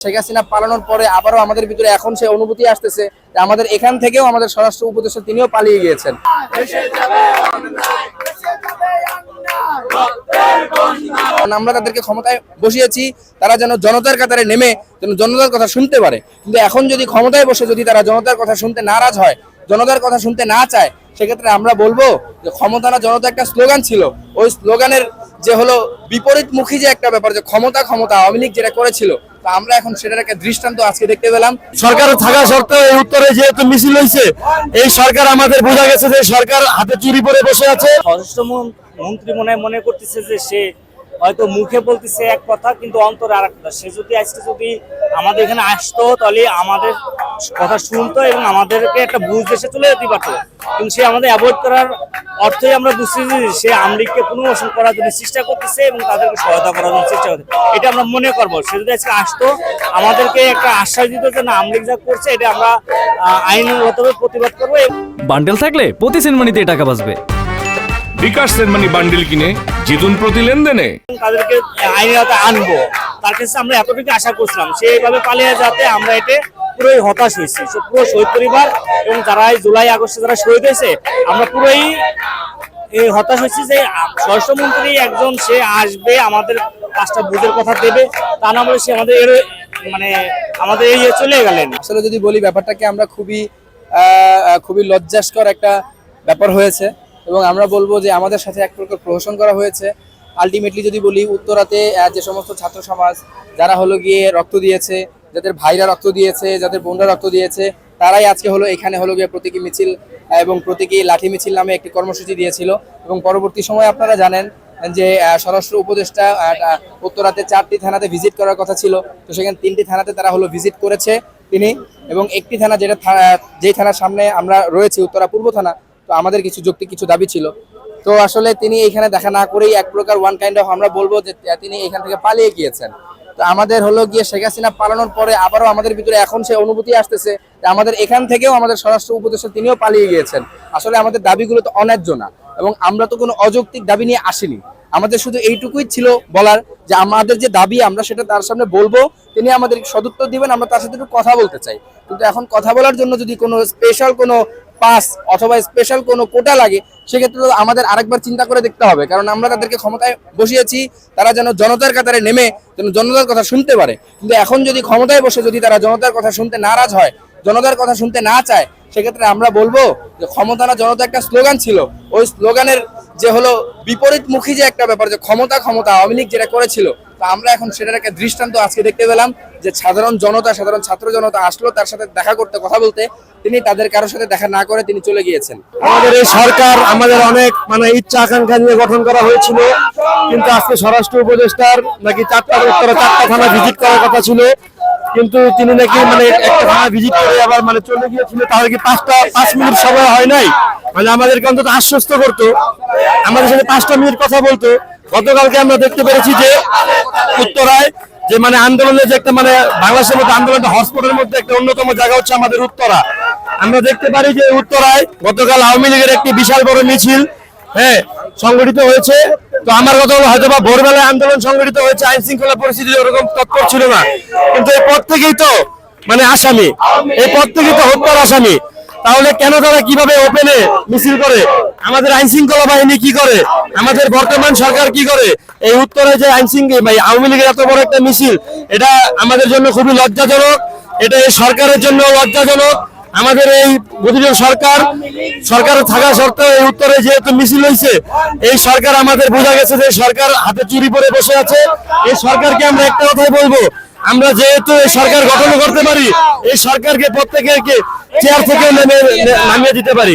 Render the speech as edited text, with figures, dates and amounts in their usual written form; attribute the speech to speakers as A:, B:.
A: শেখ হাসিনা পালানোর পরে আবারও আমাদের ভিতরে এখন সেই অনুভূতি আসতেছে যে আমাদের এখান থেকেও আমাদের স্বরাষ্ট্র উপদেষ্টা তিনিও পালিয়ে গিয়েছেন। আমরা তাদেরকে ক্ষমতায় বসিয়েছি তারা যেন জনতার কাতারে নেমে যেন জনতার কথা শুনতে পারে, কিন্তু এখন যদি ক্ষমতায় বসে যদি তারা জনতার কথা শুনতে নারাজ হয়, জনতার কথা শুনতে না চায়, সেক্ষেত্রে আমরা বলবো যে ক্ষমতা না জনতা একটা স্লোগান ছিল, ওই স্লোগানের যে হলো বিপরীতমুখী যে একটা ব্যাপার, যে ক্ষমতা ক্ষমতা আওয়ামী লীগ যেটা করেছিল, তো আমরা এখন সেটার একটা দৃষ্টান্ত আজকে দেখতে পেলাম।
B: সরকার থাকা সত্ত্বেও এই উত্তরে যেহেতু মিছিল হয়েছে, এই সরকার আমাদের বোঝা গেছে যে সরকার হাতে চুরি পরে বসে আছে।
C: স্বরাষ্ট্র মন্ত্রী মনে করতেছে যে সে হয়তো মুখে বলতেছে এক কথা কিন্তু অন্তরে আর এক কথা। সে যদি আজকে যদি আমাদের এখানে আসতো তাহলে আমাদের কথা শুনতো এবং আমাদেরকে একটা বুঝ দেশে চলে যেতে পারতো, কিন্তু সে আমাদের অ্যাভয়েড করার অর্থই আমরা বুঝতেছি যে সে আওয়ামী লীগকে পুনর্বাসন করার জন্য চেষ্টা করতেছে এবং তাদেরকে সহায়তা করার জন্য চেষ্টা করছে। এটা আমরা মনে করবো। সে যদি আজকে আসতো আমাদেরকে একটা আশ্বাস দিত যে না, আওয়ামী লীগ যা করছে এটা আমরা আইনগতভাবে প্রতিবাদ করবো।
D: বান্ডেল থাকলে প্রতি সেনমানিতে টাকা বাঁচবে।
E: বিকাশ সেনমানি বান্ডেল কিনে জিতুন প্রতি লেনদেনে।
C: তাদেরকে আইনের আওতায় আনবো, তার কাছে আমরা এতটুকু আশা করছিলাম। সেইভাবে পালিয়ে যাতে আমরা এতে পুরোই হতাশ হয়েছি। পুরো শহীদ পরিবার এবং যারা জুলাই আগস্টে যারা শহীদ হয়েছে, আমরা পুরোই হতাশ হয়েছি যে স্বরাষ্ট্রমন্ত্রী একজন সে আসবে, আমাদের কাজটা বুঝের কথা দেবে, তা না বলে সে আমাদের আমাদের এড়িয়ে চলে গেলেন।
A: আসলে যদি বলি ব্যাপারটাকে আমরা খুবই লজ্জাস্কর একটা ব্যাপার হয়েছে এবং আমরা বলবো যে আমাদের সাথে এক প্রকার প্রহসন করা হয়েছে। আলটিমেটলি যদি বলি, উত্তরাতে যে সমস্ত ছাত্র সমাজ যারা হলো গিয়ে রক্ত দিয়েছে, যাদের ভাইরা রক্ত দিয়েছে, যাদের বোনরা রক্ত দিয়েছে, তারাই আজকে হলো এখানে হলো গিয়ে প্রতীকী মিছিল এবং প্রতীকী লাঠি মিছিল নামে একটি কর্মসূচি দিয়েছিল। এবং পরবর্তী সময় আপনারা জানেন যে স্বরাষ্ট্র উপদেষ্টা উত্তরাতে 4টি থানাতে ভিজিট করার কথা ছিল, তো সেখানে 3টি থানাতে তারা হলো ভিজিট করেছে তিনি, এবং একটি থানা যেই থানার সামনে আমরা রয়েছি, উত্তরা পূর্ব থানা, তো আমাদের কিছু দাবি ছিল। তো আসলে তিনি এখানে দেখা না করেই এক প্রকার ওয়ান কাইন্ড অফ আমরা বলবো যে তিনি এখান থেকে পালিয়ে গিয়েছেন। তো আমাদের হলো গিয়ে শেখ হাসিনা পালানোর পরে আবারও আমাদের ভিতরে এখন সেই অনুভূতি আসতেছে যে আমাদের এখান থেকেও আমাদের স্বরাষ্ট্র উপদেষ্টা তিনিও পালিয়ে গিয়েছেন। আসলে আমাদের দাবিগুলো তো অন্যায্য না এবং আমরা তো কোনো অযৌক্তিক দাবি নিয়ে আসিনি। আমাদের শুধু এইটুকুই ছিল বলার যে আমাদের যে দাবি আমরা সেটা তার সামনে বলবো, তিনি আমাদের সদুত্তর দিবেন, আমরা তার সাথে একটু কথা বলতে চাই। কিন্তু এখন কথা বলার জন্য যদি কোনো স্পেশাল কোনো পাস অথবা স্পেশাল কোনো কোটা লাগে, সেক্ষেত্রে আমাদের আরেকবার চিন্তা করে দেখতে হবে, কারণ আমরা তাদেরকে ক্ষমতায় বসিয়েছি তারা যেন জনতার কাতারে নেমে যেন জনতার কথা শুনতে পারে, কিন্তু এখন যদি ক্ষমতায় বসে যদি তারা জনতার কথা শুনতে নারাজ হয়, জনতার কথা শুনতে না চায়, সেক্ষেত্রে আমরা বলবো যে ক্ষমতা না জনতা একটা স্লোগান ছিল, ওই স্লোগানের যে হলো বিপরীতমুখী যে একটা ব্যাপার, যে ক্ষমতা ক্ষমতা আওয়ামী লীগ যেটা করেছিল, তো আমরা এখন সেটার একটা দৃষ্টান্ত আজকে দেখতে পেলাম যে সাধারণ ছাত্র জনতা আসলো তার সাথে দেখা করতে, কথা বলতে, তিনি তাদের কারোর সাথে দেখা না করে তিনি চলে গিয়েছেন।
B: আমাদের এই সরকার আমাদের অনেক ইচ্ছা আকাঙ্ক্ষা নিয়ে গঠন করা হয়েছিল, কিন্তু আজকে স্বরাষ্ট্র উপদেষ্টার নাকি 4টা থানা ভিজিট করার কথা ছিল, কিন্তু তিনি নাকি একটা থানা ভিজিট করে আবার চলে গিয়েছিল। তাহলে কি 5 মিনিট সময় হয় নাই? আমাদেরকে অন্তত আশ্বস্ত করতো, আমাদের সাথে 5টা মিনিট কথা বলতো। গতকালকে আমরা দেখতে পেরেছি যে উত্তরায় যে আন্দোলনের যে একটা বাংলাদেশের মধ্যে আন্দোলনটা হটস্পটের মধ্যে একটা অন্যতম জায়গা হচ্ছে আমাদের উত্তরা। আমরা দেখতে পারি যে উত্তরায় গতকাল আওয়ামী লীগের একটি বিশাল বড় মিছিল সংগঠিত হয়েছে। তো আমার কথা হলো হয়তো বা ভোরবেলায় আন্দোলন সংগঠিত হয়েছে, আইন শৃঙ্খলা পরিস্থিতি ওরকম তৎপর ছিল না, কিন্তু এই পদ থেকেই তো আসামি, এই পদ থেকেই তো হত্যার আসামি। তাহলে কেন তারা কিভাবে ওপেনে মিছিল করে? আমাদের আইন শৃঙ্খলা বাহিনী কি করে? আমাদের বর্তমান সরকার কি করে? এই উত্তরে যে আইন শৃঙ্খলা আওয়ামী লীগের এত বড় একটা মিছিল, এটা আমাদের জন্য খুবই লজ্জাজনক, এটা এই সরকারের জন্য লজ্জাজনক। আমাদের এই প্রতিজন সরকার থাকা সত্ত্বেও এই উত্তরে যেহেতু মিছিল হয়েছে, এই সরকার আমাদের বোঝা গেছে যে সরকার হাতে চুরি পরে বসে আছে। এই সরকারকে আমরা একটা কথাই বলবো, আমরা যেহেতু এই সরকার গঠন করতে পারি, এই সরকারকে প্রত্যেকের চেয়ার থেকে নামিয়ে দিতে পারি।